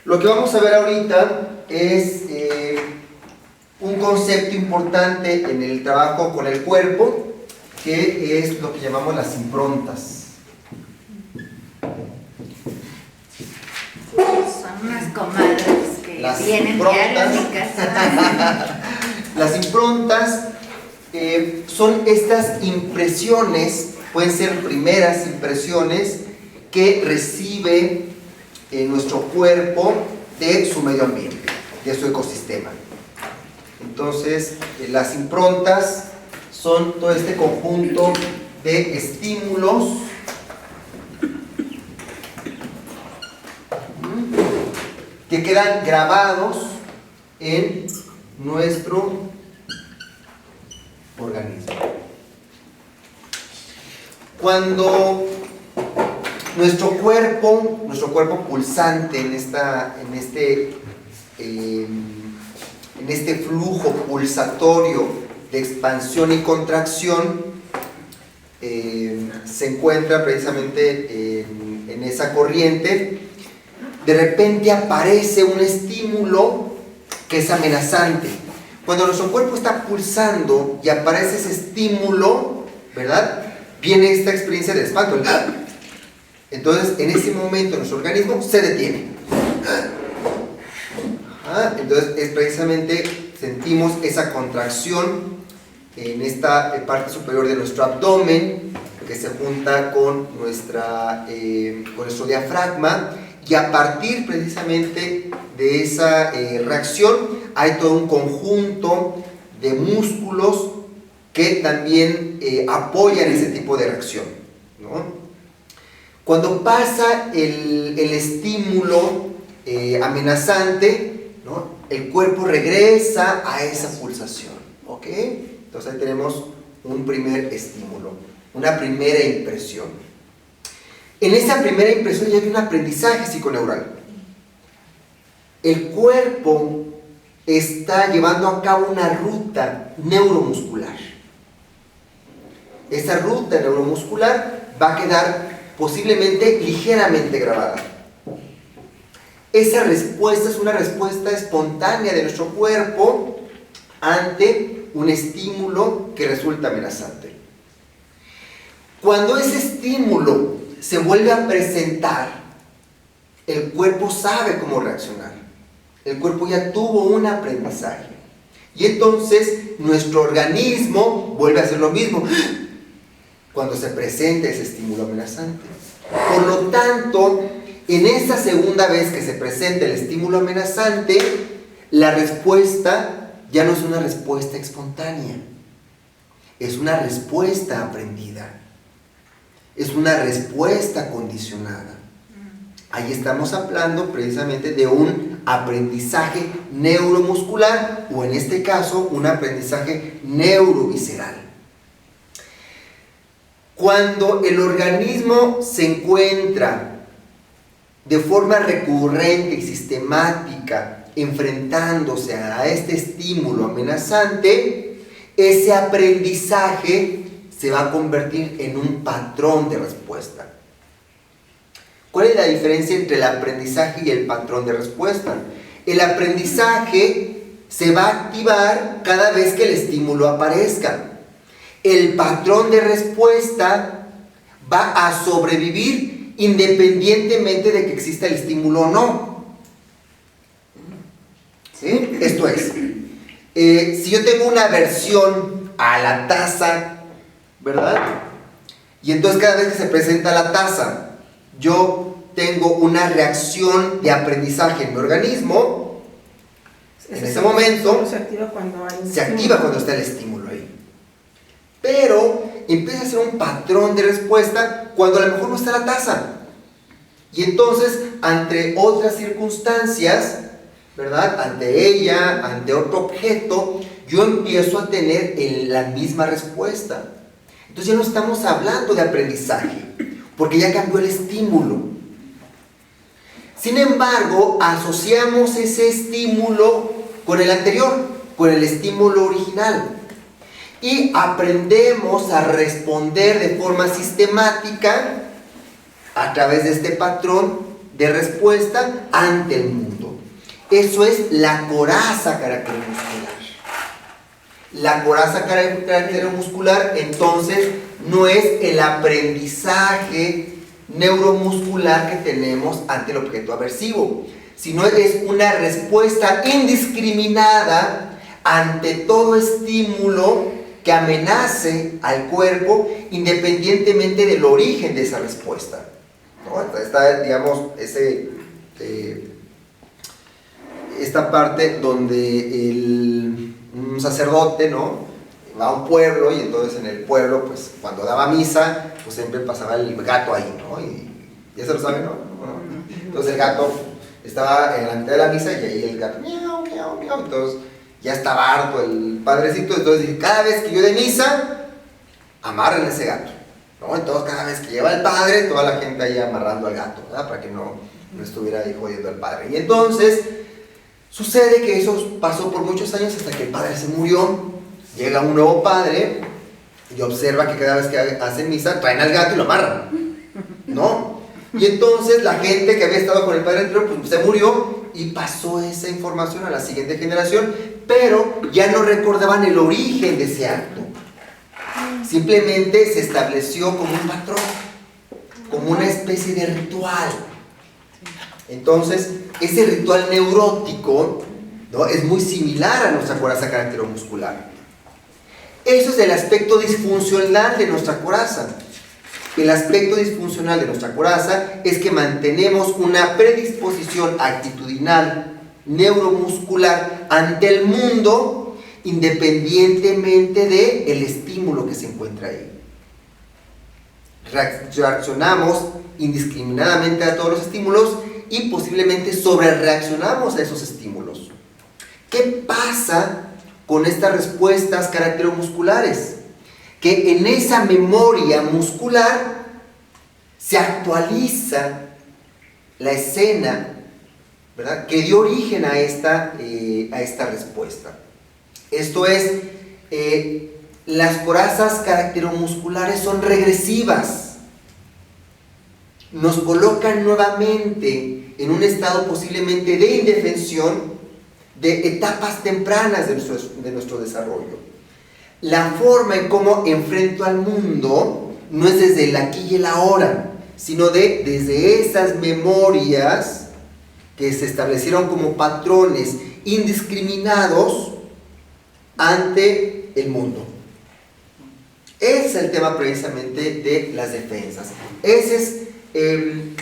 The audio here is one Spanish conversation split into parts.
Lo que vamos a ver ahorita es un concepto importante en el trabajo con el cuerpo, que es lo que llamamos las improntas. Son unas comadres que Las vienen diario a mi casa. Las improntas son estas impresiones, pueden ser primeras impresiones que recibe nuestro cuerpo de su medio ambiente, de su ecosistema. Entonces, las improntas son todo este conjunto de estímulos que quedan grabados en nuestro organismo. Cuando nuestro cuerpo pulsante en este flujo pulsatorio de expansión y contracción se encuentra precisamente en esa corriente, de repente aparece un estímulo que es amenazante. Cuando nuestro cuerpo está pulsando y aparece ese estímulo, ¿verdad? Viene esta experiencia de espanto. Entonces, en ese momento nuestro organismo se detiene. Entonces, es precisamente sentimos esa contracción en esta parte superior de nuestro abdomen, que se junta con nuestro diafragma, y a partir precisamente de esa reacción hay todo un conjunto de músculos que también apoyan ese tipo de reacción, ¿no? Cuando pasa el estímulo amenazante, ¿no? El cuerpo regresa a esa pulsación, ¿ok? Entonces ahí tenemos un primer estímulo, una primera impresión. En esa primera impresión ya hay un aprendizaje psiconeural. El cuerpo está llevando a cabo una ruta neuromuscular. Esa ruta neuromuscular va a quedar posiblemente ligeramente grabada. Esa respuesta es una respuesta espontánea de nuestro cuerpo ante un estímulo que resulta amenazante. Cuando ese estímulo se vuelve a presentar, el cuerpo sabe cómo reaccionar. El cuerpo ya tuvo un aprendizaje. Y entonces nuestro organismo vuelve a hacer lo mismo cuando se presenta ese estímulo amenazante. Por lo tanto, en esa segunda vez que se presenta el estímulo amenazante, la respuesta ya no es una respuesta espontánea, es una respuesta aprendida, es una respuesta condicionada. Ahí estamos hablando precisamente de un aprendizaje neuromuscular, o en este caso un aprendizaje neurovisceral. Cuando el organismo se encuentra de forma recurrente y sistemática enfrentándose a este estímulo amenazante, ese aprendizaje se va a convertir en un patrón de respuesta. ¿Cuál es la diferencia entre el aprendizaje y el patrón de respuesta? El aprendizaje se va a activar cada vez que el estímulo aparezca. El patrón de respuesta va a sobrevivir independientemente de que exista el estímulo o no. ¿Sí? Esto es, si yo tengo una aversión a la taza, ¿verdad? Y entonces cada vez que se presenta la taza, yo tengo una reacción de aprendizaje en mi organismo. En ese momento se activa cuando está el estímulo ahí. Pero empieza a ser un patrón de respuesta cuando a lo mejor no está la taza. Y entonces, ante otras circunstancias, ¿verdad? Ante ella, ante otro objeto, yo empiezo a tener la misma respuesta. Entonces ya no estamos hablando de aprendizaje, porque ya cambió el estímulo. Sin embargo, asociamos ese estímulo con el anterior, con el estímulo original. Y aprendemos a responder de forma sistemática a través de este patrón de respuesta ante el mundo. Eso es la coraza caracteromuscular. La coraza caracteromuscular, entonces, no es el aprendizaje neuromuscular que tenemos ante el objeto aversivo, sino es una respuesta indiscriminada ante todo estímulo que amenace al cuerpo, independientemente del origen de esa respuesta, ¿no? Está, digamos, esta parte donde un sacerdote, ¿no?, va a un pueblo, y entonces en el pueblo, pues cuando daba misa, pues siempre pasaba el gato ahí, ¿no? Y ya se lo saben, ¿no? Entonces el gato estaba en la mitad de la misa y ahí el gato, miau, miau, miau. Entonces ya estaba harto el padrecito, entonces dije, cada vez que yo de misa, amarren a ese gato, ¿no? Entonces cada vez que lleva el padre, toda la gente ahí amarrando al gato, ¿verdad? Para que no estuviera ahí jodiendo al padre. Y entonces sucede que eso pasó por muchos años hasta que el padre se murió. Llega un nuevo padre y observa que cada vez que hacen misa traen al gato y lo amarran, ¿no? Y entonces la gente que había estado con el padre anterior, pues se murió y pasó esa información a la siguiente generación, pero ya no recordaban el origen de ese acto. Simplemente se estableció como un patrón, como una especie de ritual. Entonces, ese ritual neurótico, ¿no?, es muy similar a nuestra coraza caracteromuscular. Eso es el aspecto disfuncional de nuestra coraza. El aspecto disfuncional de nuestra coraza es que mantenemos una predisposición actitudinal neuromuscular ante el mundo, independientemente del estímulo que se encuentra ahí. Reaccionamos indiscriminadamente a todos los estímulos y posiblemente sobrereaccionamos a esos estímulos. ¿Qué pasa con estas respuestas caracteromusculares? Que en esa memoria muscular se actualiza la escena, ¿verdad?, que dio origen a esta respuesta. Esto es, las corazas caracteromusculares son regresivas. Nos colocan nuevamente en un estado posiblemente de indefensión de etapas tempranas de nuestro desarrollo. La forma en cómo enfrento al mundo no es desde el aquí y el ahora, sino desde esas memorias que se establecieron como patrones indiscriminados ante el mundo. Ese es el tema precisamente de las defensas. Esa es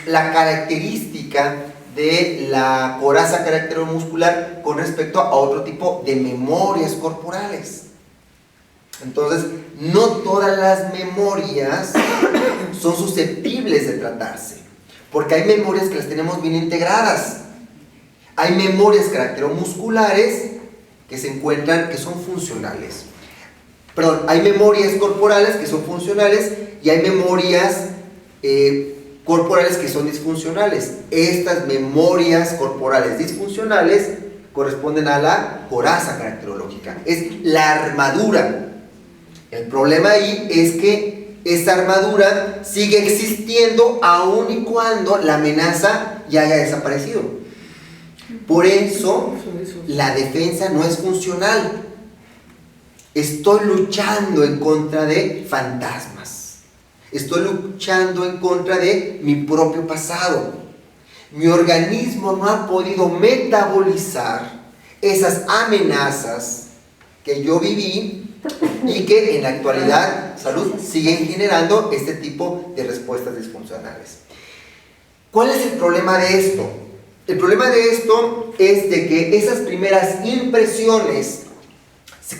la característica de la coraza caracteromuscular con respecto a otro tipo de memorias corporales. Entonces, no todas las memorias son susceptibles de tratarse, porque hay memorias que las tenemos bien integradas. Hay memorias caracteromusculares que se encuentran, que son funcionales. Perdón, hay memorias corporales que son funcionales y hay memorias corporales que son disfuncionales. Estas memorias corporales disfuncionales corresponden a la coraza caracterológica. Es la armadura. El problema ahí es que esa armadura sigue existiendo aun y cuando la amenaza ya haya desaparecido. Por eso la defensa no es funcional. Estoy luchando en contra de fantasmas. Estoy luchando en contra de mi propio pasado. Mi organismo no ha podido metabolizar esas amenazas que yo viví y que en la actualidad, salud, siguen generando este tipo de respuestas disfuncionales. ¿Cuál es el problema de esto? El problema de esto es de que esas primeras impresiones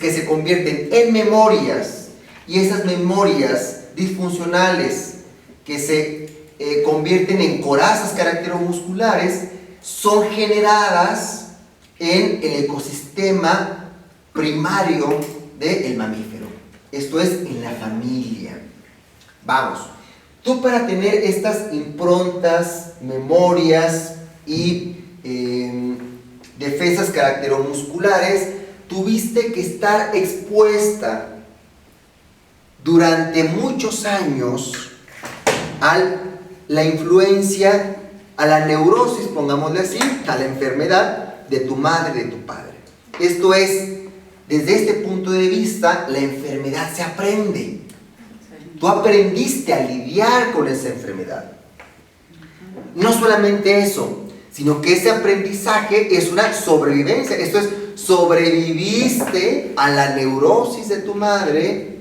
que se convierten en memorias y esas memorias disfuncionales que se convierten en corazas caracteromusculares son generadas en el ecosistema primario del mamífero. Esto es en la familia. Vamos, tú para tener estas improntas, memorias y defensas caracteromusculares, tuviste que estar expuesta durante muchos años a la influencia, a la neurosis, pongámosle así, a la enfermedad de tu madre y de tu padre. Esto es, desde este punto de vista, la enfermedad se aprende. Tú aprendiste a lidiar con esa enfermedad. No solamente eso, sino que ese aprendizaje es una sobrevivencia. Esto es, sobreviviste a la neurosis de tu madre,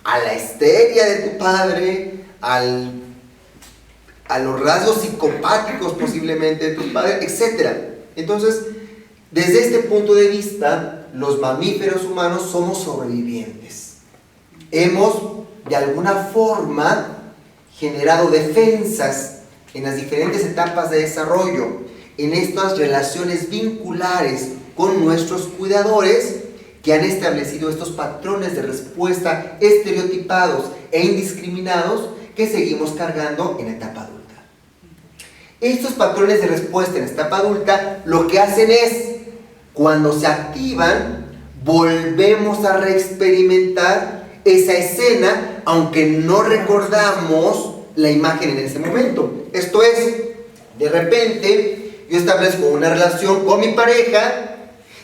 a la histeria de tu padre, a los rasgos psicopáticos posiblemente de tu padre, etc. Entonces, desde este punto de vista, los mamíferos humanos somos sobrevivientes. Hemos, de alguna forma, generado defensas en las diferentes etapas de desarrollo, en estas relaciones vinculares con nuestros cuidadores, que han establecido estos patrones de respuesta estereotipados e indiscriminados que seguimos cargando en la etapa adulta. Estos patrones de respuesta en la etapa adulta lo que hacen es, cuando se activan, volvemos a reexperimentar esa escena, aunque no recordamos la imagen en ese momento. Esto es, de repente, yo establezco una relación con mi pareja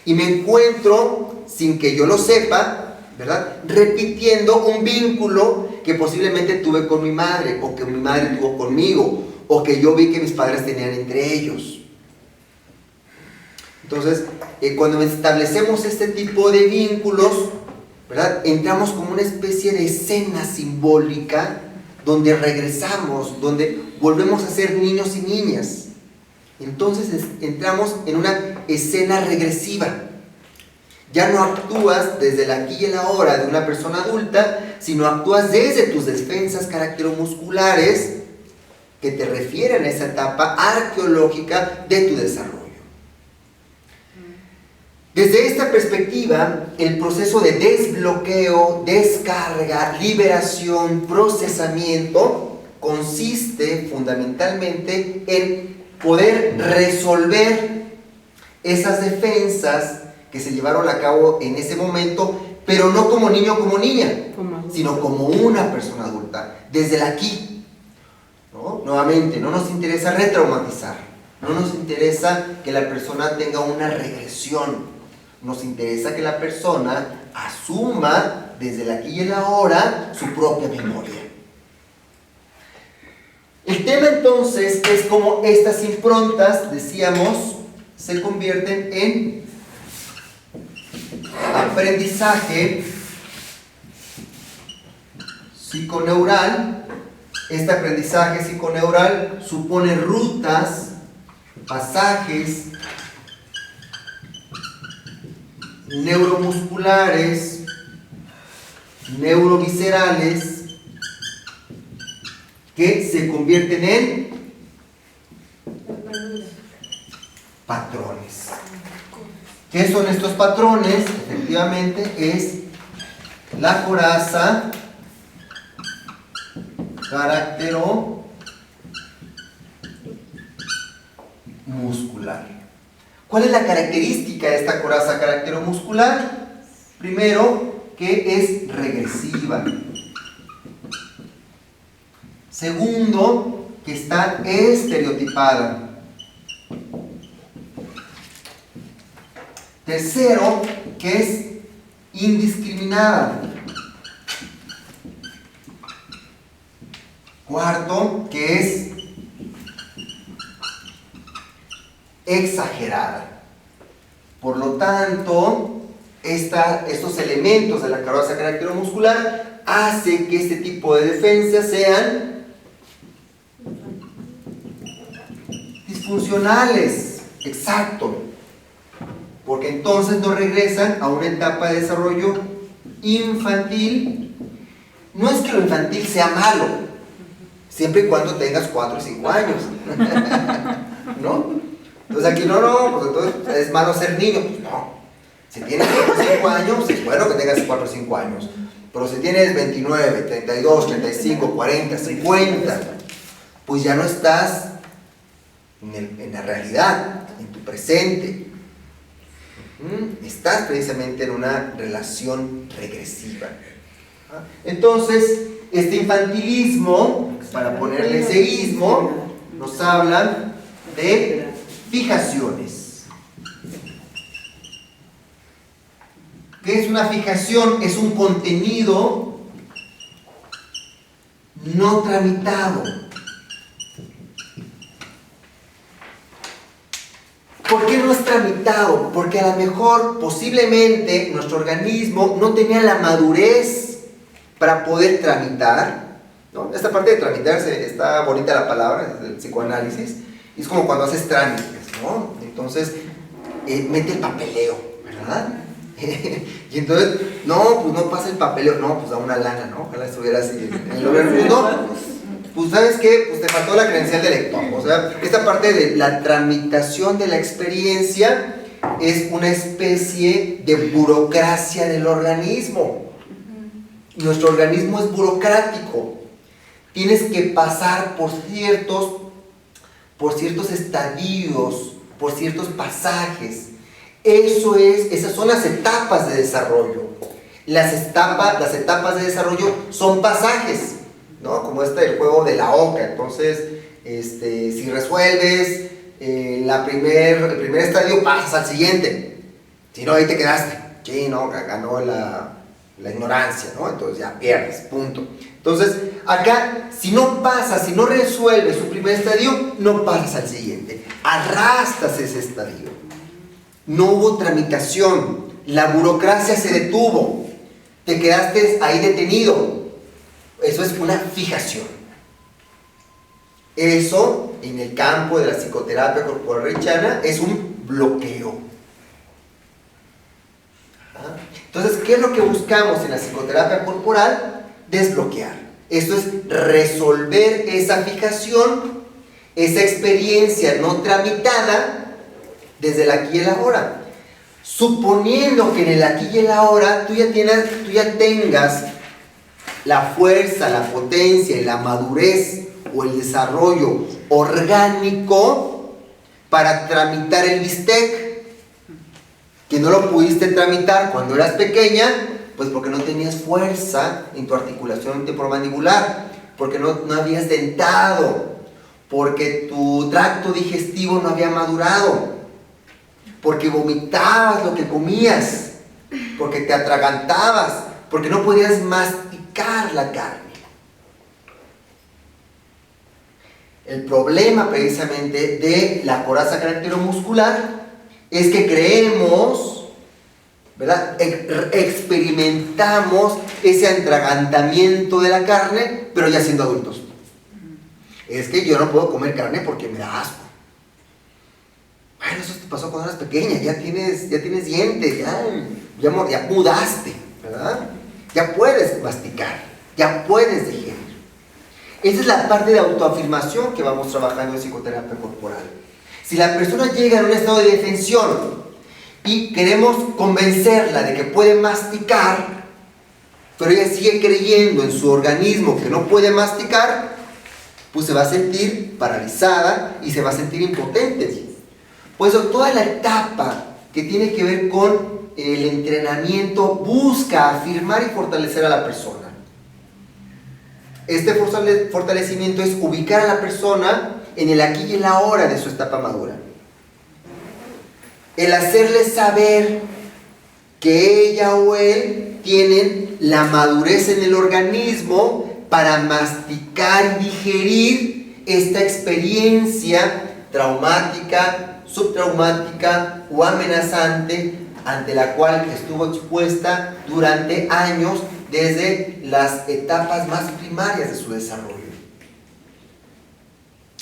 y me encuentro, sin que yo lo sepa, ¿verdad?, repitiendo un vínculo que posiblemente tuve con mi madre, o que mi madre tuvo conmigo, o que yo vi que mis padres tenían entre ellos. Entonces, cuando establecemos este tipo de vínculos, ¿verdad?, entramos como una especie de escena simbólica donde regresamos, donde volvemos a ser niños y niñas. Entonces entramos en una escena regresiva. Ya no actúas desde el aquí y el ahora de una persona adulta, sino actúas desde tus defensas caracteromusculares que te refieren a esa etapa arqueológica de tu desarrollo. Desde esta perspectiva, el proceso de desbloqueo, descarga, liberación, procesamiento consiste fundamentalmente en poder resolver esas defensas que se llevaron a cabo en ese momento, pero no como niño o como niña, sino como una persona adulta, desde el aquí, ¿no? Nuevamente, no nos interesa retraumatizar, no nos interesa que la persona tenga una regresión, nos interesa que la persona asuma desde el aquí y el ahora su propia memoria. El tema entonces es cómo estas improntas, decíamos, se convierten en aprendizaje psiconeural. Este aprendizaje psiconeural supone rutas, pasajes neuromusculares, neuroviscerales, que se convierten en patrones. ¿Qué son estos patrones? Efectivamente es la coraza caracteromuscular. ¿Cuál es la característica de esta coraza caracteromuscular? Primero, que es regresiva. Segundo, que está estereotipada. Tercero, que es indiscriminada. Cuarto, que es exagerada. Por lo tanto, estos elementos de la coraza caracteromuscular hacen que este tipo de defensas sean disfuncionales. Exacto. Porque entonces nos regresan a una etapa de desarrollo infantil. No es que lo infantil sea malo, siempre y cuando tengas 4 o 5 años. ¿No? Entonces aquí no, pues entonces es malo ser niño. Pues no. Si tienes 4 o 5 años, es bueno que tengas 4 o 5 años. Pero si tienes 29, 32, 35, 40, 50, pues ya no estás en la realidad, en tu presente. Estás precisamente en una relación regresiva. Entonces, este infantilismo, para ponerle ese ismo, nos hablan de fijaciones. ¿Qué es una fijación? Es un contenido no tramitado. ¿Por qué no es tramitado? Porque a lo mejor, posiblemente, nuestro organismo no tenía la madurez para poder tramitar, ¿no? Esta parte de tramitarse, está bonita la palabra, es del psicoanálisis, y es como cuando haces trámites, ¿no? Entonces, mete el papeleo, ¿verdad? Y entonces, no, pues no pasa el papeleo, no, pues da una lana, ¿no? Ojalá estuviera así en el gobierno. No, pues ¿sabes qué? Pues te faltó la credencial de lector. O sea, esta parte de la tramitación de la experiencia es una especie de burocracia del organismo. Nuestro organismo es burocrático. Tienes que pasar por ciertos estadios, por ciertos pasajes. Esas son las etapas de desarrollo. Las etapas de desarrollo son pasajes, ¿no? Como el juego de la oca. Entonces, si resuelves el primer estadio, pasas al siguiente. Si no, ahí te quedaste. Sí, no, ganó la ignorancia, ¿no? Entonces ya pierdes, punto. Entonces, acá, si no resuelves su primer estadio, no pasas al siguiente. Arrastras ese estadio. No hubo tramitación. La burocracia se detuvo. Te quedaste ahí detenido. Eso es una fijación. Eso, en el campo de la psicoterapia corporal reichiana, es un bloqueo. Entonces, ¿qué es lo que buscamos en la psicoterapia corporal? Desbloquear. Esto es resolver esa fijación, esa experiencia no tramitada desde el aquí y el ahora. Suponiendo que en el aquí y el ahora tú ya tengas la fuerza, la potencia y la madurez o el desarrollo orgánico para tramitar el bistec, que no lo pudiste tramitar cuando eras pequeña, pues porque no tenías fuerza en tu articulación temporomandibular, porque no habías dentado, porque tu tracto digestivo no había madurado, porque vomitabas lo que comías, porque te atragantabas, porque no podías masticar la carne. El problema precisamente de la coraza caracteromuscular es que creemos, ¿verdad? Experimentamos ese atragantamiento de la carne, pero ya siendo adultos. Es que yo no puedo comer carne porque me da asco. Bueno, eso te pasó cuando eras pequeña, ya tienes dientes, ya mudaste, ¿verdad? Ya puedes masticar, ya puedes digerir. Esa es la parte de autoafirmación que vamos trabajando en psicoterapia corporal. Si la persona llega en un estado de defensión y queremos convencerla de que puede masticar, pero ella sigue creyendo en su organismo que no puede masticar, pues se va a sentir paralizada y se va a sentir impotente. Pues toda la etapa que tiene que ver con el entrenamiento busca afirmar y fortalecer a la persona. Este fortalecimiento es ubicar a la persona en el aquí y el ahora de su etapa madura. El hacerle saber que ella o él tienen la madurez en el organismo para masticar y digerir esta experiencia traumática, subtraumática o amenazante ante la cual estuvo expuesta durante años desde las etapas más primarias de su desarrollo.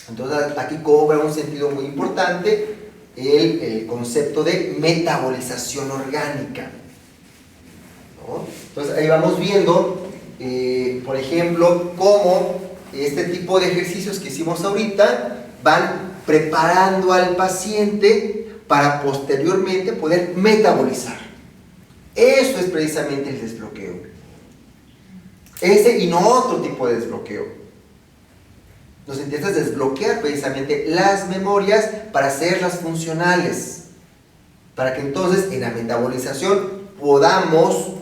Entonces aquí cobra un sentido muy importante el concepto de metabolización orgánica, ¿no? Entonces ahí vamos viendo, por ejemplo, cómo este tipo de ejercicios que hicimos ahorita van preparando al paciente para posteriormente poder metabolizar. Eso es precisamente el desbloqueo. Ese y no otro tipo de desbloqueo. Nos intentas desbloquear precisamente las memorias para hacerlas funcionales, para que entonces en la metabolización podamos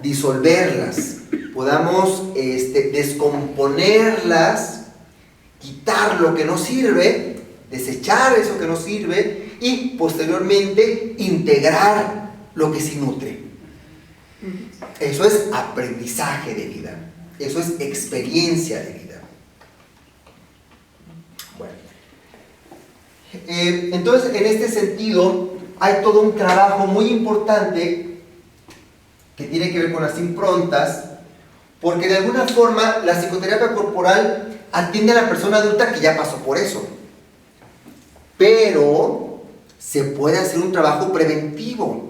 disolverlas, podamos descomponerlas, quitar lo que no sirve, desechar eso que no sirve y posteriormente integrar lo que sí nutre. Eso es aprendizaje de vida, eso es experiencia de vida. Bueno, entonces en este sentido hay todo un trabajo muy importante que tiene que ver con las improntas, porque de alguna forma la psicoterapia corporal atiende a la persona adulta que ya pasó por eso, pero se puede hacer un trabajo preventivo.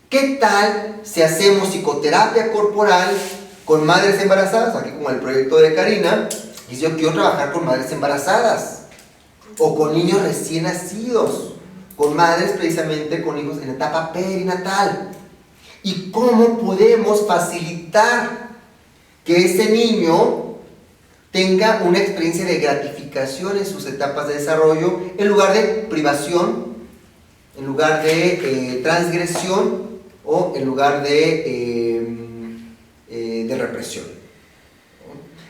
¿Qué tal si hacemos psicoterapia corporal con madres embarazadas? Aquí como el proyecto de Karina, y yo quiero trabajar con madres embarazadas o con niños recién nacidos, con madres precisamente con hijos en etapa perinatal. ¿Y cómo podemos facilitar que ese niño tenga una experiencia de gratificación en sus etapas de desarrollo, en lugar de privación, en lugar de transgresión o en lugar de represión?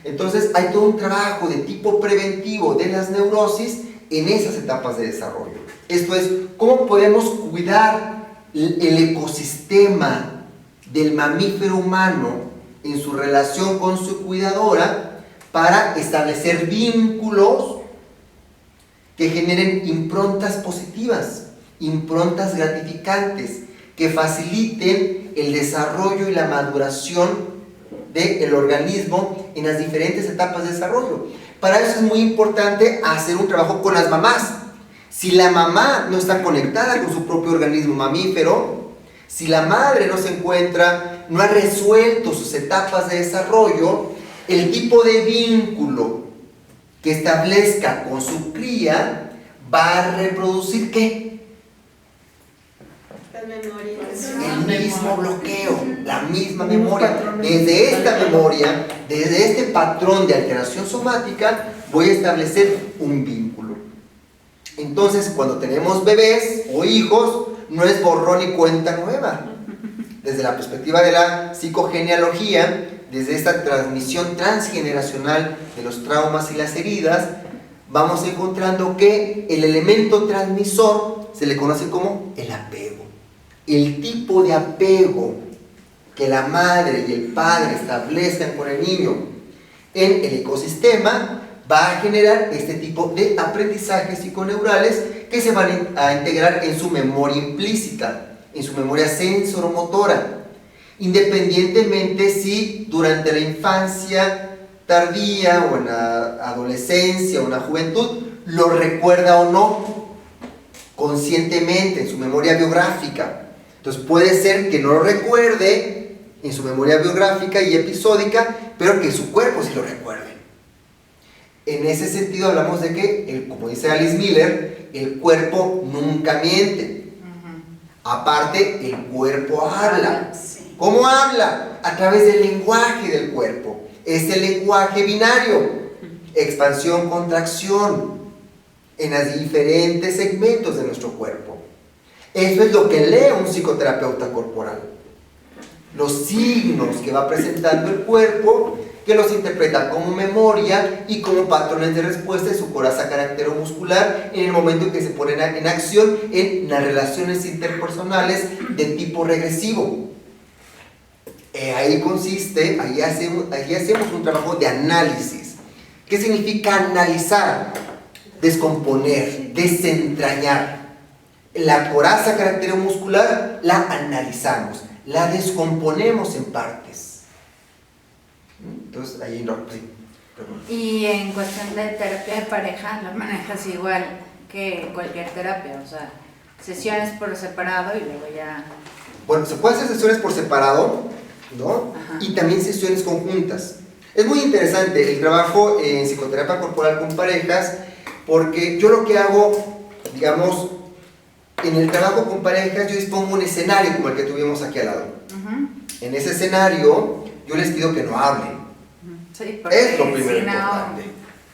Entonces hay todo un trabajo de tipo preventivo de las neurosis en esas etapas de desarrollo. Esto es, ¿cómo podemos cuidar el ecosistema del mamífero humano en su relación con su cuidadora para establecer vínculos que generen improntas positivas, improntas gratificantes, que faciliten el desarrollo y la maduración del organismo en las diferentes etapas de desarrollo? Para eso es muy importante hacer un trabajo con las mamás. Si la mamá no está conectada con su propio organismo mamífero, si la madre no se encuentra, no ha resuelto sus etapas de desarrollo, el tipo de vínculo que establezca con su cría va a reproducir ¿qué? El mismo bloqueo, la misma memoria. Desde esta memoria, desde este patrón de alteración somática, voy a establecer un vínculo. Entonces, cuando tenemos bebés o hijos, no es borrón y cuenta nueva. Desde la perspectiva de la psicogenealogía, desde esta transmisión transgeneracional de los traumas y las heridas, vamos encontrando que el elemento transmisor se le conoce como el apego. El tipo de apego que la madre y el padre establezcan con el niño en el ecosistema va a generar este tipo de aprendizajes psiconeurales que se van a integrar en su memoria implícita, en su memoria sensoromotora, independientemente si durante la infancia tardía o en la adolescencia o en la juventud lo recuerda o no conscientemente en su memoria biográfica. Entonces puede ser que no lo recuerde en su memoria biográfica y episódica, pero que su cuerpo sí lo recuerde. En ese sentido hablamos de que, como dice Alice Miller, el cuerpo nunca miente. Aparte, el cuerpo habla. ¿Cómo habla? A través del lenguaje del cuerpo. Este lenguaje binario, expansión, contracción, en los diferentes segmentos de nuestro cuerpo. Eso es lo que lee un psicoterapeuta corporal. Los signos que va presentando el cuerpo, que los interpreta como memoria y como patrones de respuesta de su coraza caracteromuscular en el momento en que se ponen en acción en las relaciones interpersonales de tipo regresivo. Ahí consiste, ahí hacemos un trabajo de análisis. ¿Qué significa analizar? Descomponer, desentrañar. La coraza caracteromuscular la analizamos, la descomponemos en partes. Entonces, ahí no, sí. Y en cuestión de terapia de pareja, lo manejas igual que cualquier terapia, o sea, sesiones por separado y luego ya... Bueno, se pueden hacer sesiones por separado, ¿no? Ajá. Y también sesiones conjuntas. Es muy interesante el trabajo en psicoterapia corporal con parejas, porque yo lo que hago, digamos, en el trabajo con parejas, yo dispongo un escenario como el que tuvimos aquí al lado. En ese escenario, yo les pido que no hablen. Sí, Es lo primero importante.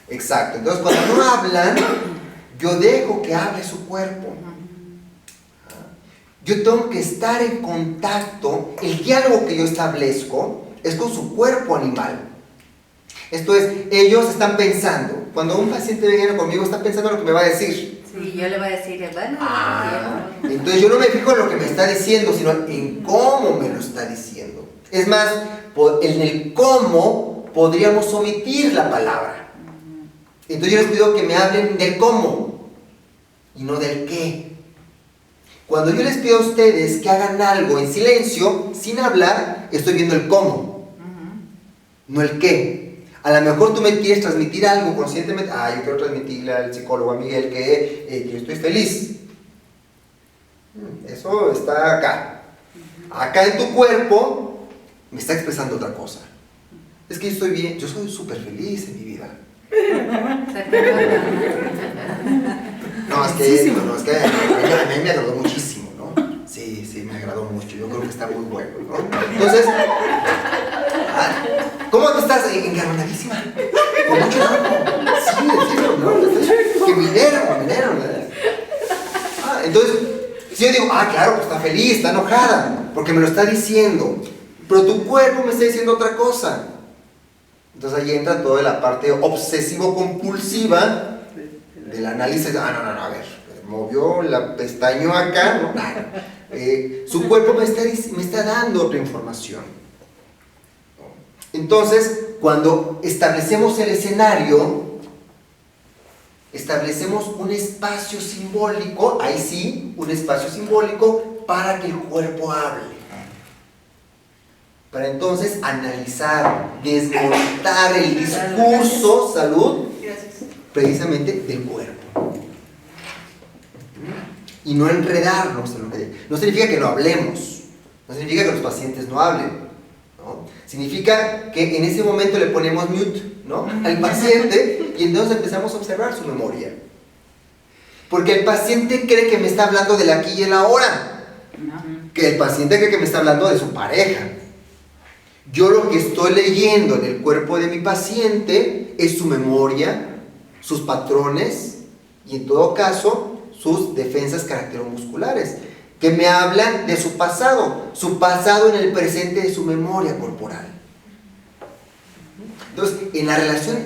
Exacto. Entonces, cuando no hablan, yo dejo que hable su cuerpo. Yo tengo que estar en contacto. El diálogo que yo establezco es con su cuerpo animal. Esto es, ellos están pensando. Cuando un paciente viene conmigo, está pensando lo que me va a decir. Sí, yo le voy a decir, bueno, entonces yo no me fijo en lo que me está diciendo, sino en cómo me lo está diciendo. Es más, en el cómo podríamos omitir la palabra. Entonces yo les pido que me hablen del cómo y no del qué. Cuando yo les pido a ustedes que hagan algo en silencio, sin hablar, estoy viendo el cómo, no el qué. A lo mejor tú me quieres transmitir algo conscientemente. Yo quiero transmitirle al psicólogo, a Miguel, que yo estoy feliz. Eso está acá. Acá en tu cuerpo me está expresando otra cosa. Es que yo estoy bien, yo soy súper feliz en mi vida. No, es que a mí me agradó muchísimo, ¿no? Sí, me agradó mucho. Yo creo que está muy bueno, ¿no? Entonces, ¿cómo te estás? Engarronadísima. Con mucho enojo. Sí, decirlo, ¿no? Que minero, ¿verdad? Entonces, si yo digo, claro, pues está feliz, está enojada, porque me lo está diciendo. Pero tu cuerpo me está diciendo otra cosa. Entonces ahí entra toda la parte obsesivo-compulsiva del análisis. No, a ver, movió la pestaña acá, ¿no? Su cuerpo me está dando otra información. Entonces, cuando establecemos el escenario, establecemos un espacio simbólico, ahí sí, un espacio simbólico para que el cuerpo hable. Para entonces analizar, desmontar el discurso, salud, precisamente del cuerpo. Y no enredarnos en lo que... No significa que no hablemos, no significa que los pacientes no hablen, ¿no? Significa que en ese momento le ponemos mute, ¿no?, al paciente, y entonces empezamos a observar su memoria. Porque el paciente cree que me está hablando del aquí y el ahora, que el paciente cree que me está hablando de su pareja. Yo lo que estoy leyendo en el cuerpo de mi paciente es su memoria, sus patrones y en todo caso sus defensas caracteromusculares, que me hablan de su pasado en el presente de su memoria corporal. Entonces, en la relación,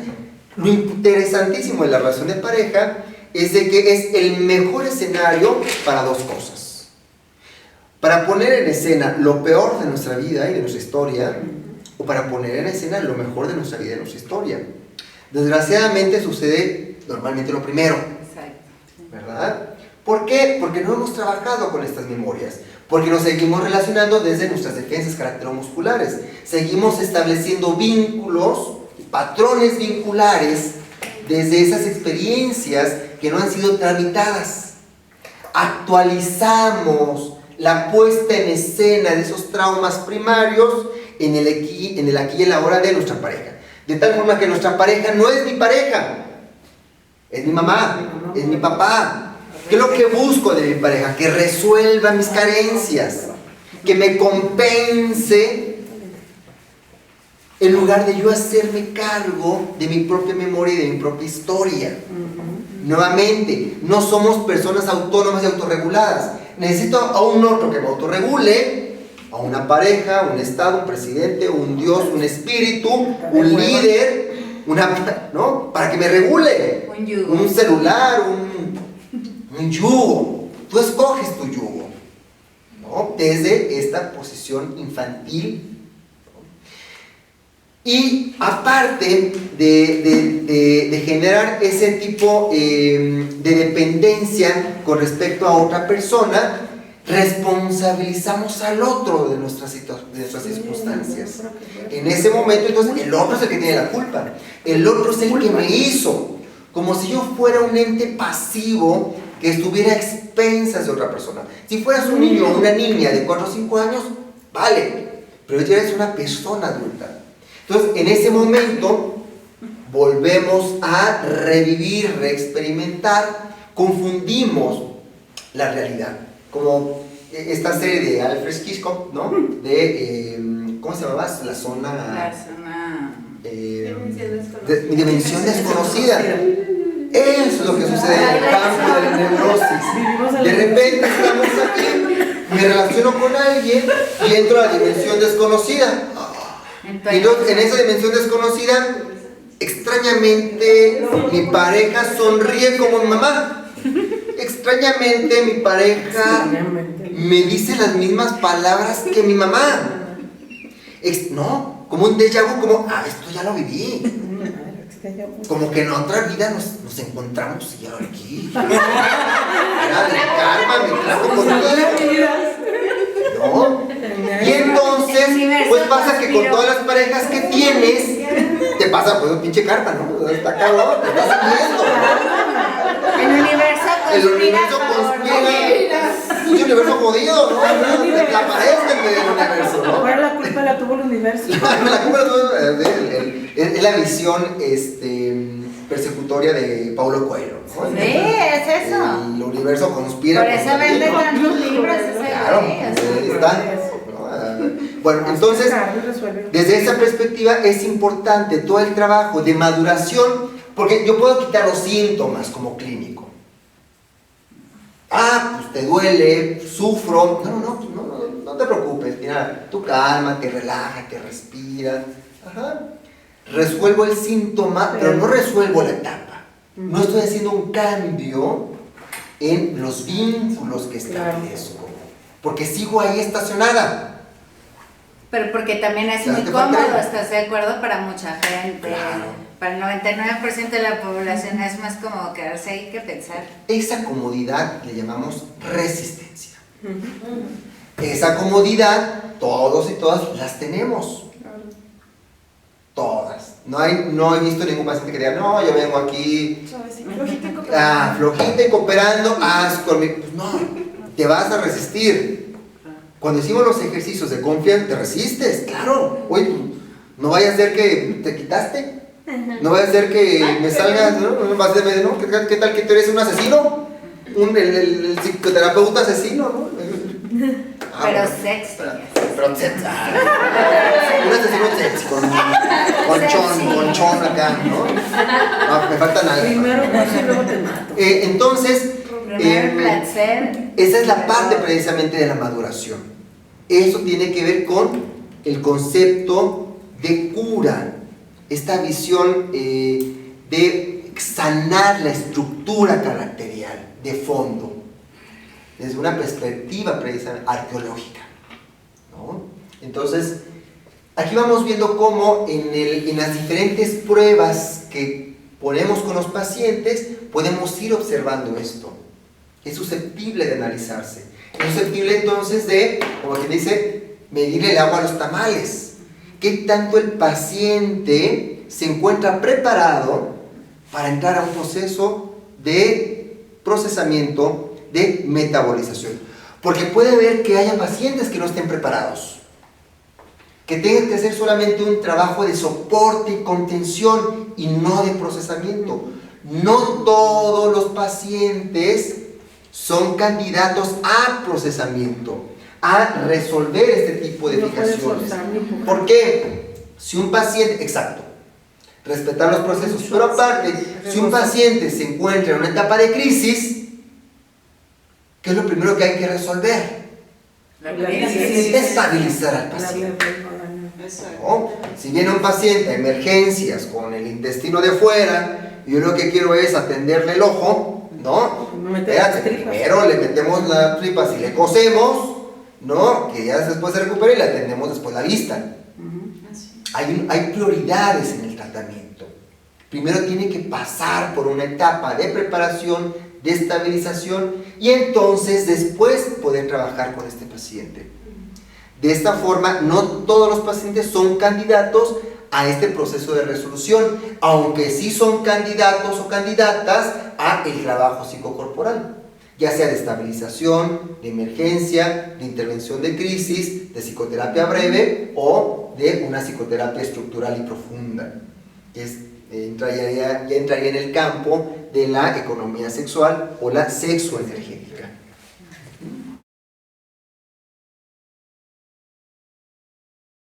lo interesantísimo de la relación de pareja es de que es el mejor escenario para dos cosas. Para poner en escena lo peor de nuestra vida y de nuestra historia, o para poner en escena lo mejor de nuestra vida y de nuestra historia. Desgraciadamente sucede normalmente lo primero, ¿verdad? ¿Por qué? Porque no hemos trabajado con estas memorias, porque nos seguimos relacionando desde nuestras defensas caracteromusculares, seguimos estableciendo vínculos, patrones vinculares desde esas experiencias que no han sido tramitadas. Actualizamos la puesta en escena de esos traumas primarios en el aquí y en la ahora de nuestra pareja. De tal forma que nuestra pareja no es mi pareja, es mi mamá, es mi papá. ¿Qué es lo que busco de mi pareja? Que resuelva mis carencias, que me compense, en lugar de yo hacerme cargo de mi propia memoria y de mi propia historia. Nuevamente, no somos personas autónomas y autorreguladas. Necesito a un otro que me autorregule, a una pareja, un estado, un presidente, un dios, un espíritu, un líder, ¿no?, para que me regule. Un celular, un yugo. Tú escoges tu yugo, ¿no?, desde esta posición infantil. Y aparte de generar ese tipo de dependencia con respecto a otra persona, responsabilizamos al otro de nuestras circunstancias. En ese momento, entonces, el otro es el que tiene la culpa. El otro es el que me hizo. Como si yo fuera un ente pasivo que estuviera a expensas de otra persona. Si fueras un niño o una niña de 4 o 5 años, vale. Pero ya eres una persona adulta. Entonces, en ese momento, volvemos a revivir, reexperimentar, confundimos la realidad. Como esta serie de Alfred Hitchcock, ¿no? ¿Cómo se llamaba? La zona... Dimensión desconocida. Eso es lo que sucede en el campo de la neurosis. De repente estamos aquí, me relaciono con alguien y entro a la dimensión desconocida. Y entonces, en esa dimensión desconocida, extrañamente, mi pareja sonríe como mi mamá. extrañamente mi pareja me dice las mismas palabras que mi mamá. No, como un déjà vu, como, esto ya lo viví. Como que en otra vida nos encontramos y ahora aquí. Era del karma, me trajo contigo. ¿No? Y entonces, pues pasa que con todas las parejas que tienes, te pasa pues un pinche karma, ¿no? Está cabrón, te estás siguiendo. El universo conspira. Es un universo jodido, ¿no? Desaparezcan del universo, ¿no? Ahora la culpa la tuvo el universo. La culpa la tuvo es la visión persecutoria de Paulo Coelho, ¿no? Sí, es eso. El universo conspira. Por eso vende tantos libros ese claro, ahí está. Bueno, entonces, desde esa perspectiva es importante todo el trabajo de maduración, porque yo puedo quitar los síntomas como clínico. Pues te duele, sufro. No te preocupes, mira, tú cálmate, relájate, respira. Resuelvo el síntoma, pero no resuelvo la etapa. No estoy haciendo un cambio en los vínculos que establezco, porque sigo ahí estacionada. Pero porque también es muy cómodo, ¿estás de acuerdo? Para mucha gente. Claro. Para el 99% de la población es más como quedarse ahí que pensar. Esa comodidad le llamamos resistencia. Esa comodidad todos y todas las tenemos. Todas. No he visto ningún paciente que diga, no, yo vengo aquí flojita y cooperando, pues no, te vas a resistir. Cuando hicimos los ejercicios de confianza, te resistes, claro. Oye, no vaya a ser que te quitaste. No vaya a ser que me salgas, ¿no? ¿No? ¿Qué tal que tú eres un asesino? El psicoterapeuta asesino, ¿no? Pero sexy. Pero sexy. Un asesino sexy, con chon acá, ¿no? Me faltan algo. Primero y luego te mato. Entonces, Primero el placer. esa es la parte precisamente de la maduración. Eso tiene que ver con el concepto de cura. Esta visión de sanar la estructura caracterial de fondo desde una perspectiva precisamente arqueológica, ¿no? Entonces, aquí vamos viendo cómo en las diferentes pruebas que ponemos con los pacientes podemos ir observando esto. Es susceptible de analizarse. Es susceptible entonces de, como quien dice, medirle el agua a los tamales. ¿Qué tanto el paciente se encuentra preparado para entrar a un proceso de procesamiento, de metabolización? Porque puede haber que haya pacientes que no estén preparados, que tengan que hacer solamente un trabajo de soporte y contención y no de procesamiento. No todos los pacientes son candidatos a procesamiento, a resolver este tipo de fijaciones. ¿Por qué? Si un paciente, exacto, respetar los procesos, pero aparte, si un paciente se encuentra en una etapa de crisis, ¿qué es lo primero que hay que resolver? Estabilizar al paciente. ¿No? Si viene un paciente a emergencias con el intestino de fuera, y yo lo que quiero es atenderle el ojo, ¿no? Espérate, primero le metemos las tripas y le cosemos, ¿no? Que ya después se recupere y le atendemos después la vista. Hay prioridades en el tratamiento. Primero tiene que pasar por una etapa de preparación, de estabilización, y entonces después poder trabajar con este paciente. De esta forma, no todos los pacientes son candidatos a este proceso de resolución, aunque sí son candidatos o candidatas a el trabajo psicocorporal, ya sea de estabilización, de emergencia, de intervención de crisis, de psicoterapia breve o de una psicoterapia estructural y profunda, que ya entraría en el campo de la economía sexual o la sexoenergética.